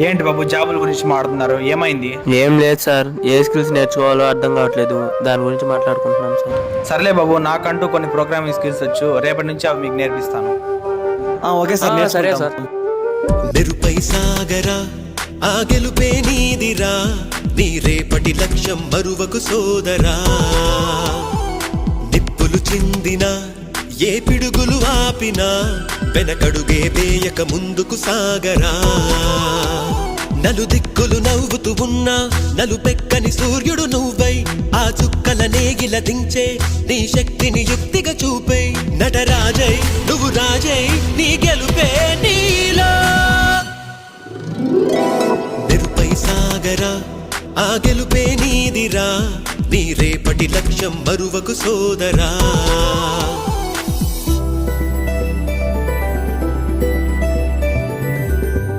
ఏంటి బాబు జాబుల గురించి మాట్లాడుతున్నారు, ఏమైంది? ఏం లేదు సార్, ఏ స్కిల్స్ నేర్చుకోవాలో అర్థం కావట్లేదు, దాని గురించి మాట్లాడుకుంటున్నాం సార్. సర్లే బాబు, నాకంటూ కొన్ని ప్రోగ్రామింగ్ స్కిల్స్ వచ్చు, రేపటి నుంచి అవి మీకు నేర్పిస్తాను. ఓకే సార్, సరే సార్. మెరుపై సాగరా ఆ గెలుపే నీదిరా, నీ రేపటి లక్ష్యం మరువకు సోదరా. నిప్పులు చిందినా ఏ పిడుగులు ఆపినా వెనకడుగే వేయక ముందుకు సాగరా. నలుదిక్కులు నవ్వుతూ ఉన్నా నలుపెక్కని సూర్యుడు నువ్వై, ఆ చుక్కల నేగిల దించే నీ శక్తిని యుక్తిగా చూపే. నటరాజై నువ్వు రాజై నీ గెలుపే నీలో. మెరుపై సాగరా ఆ గెలుపే నీదిరా, నీ రేపటి లక్ష్యం మరువకు సోదరా.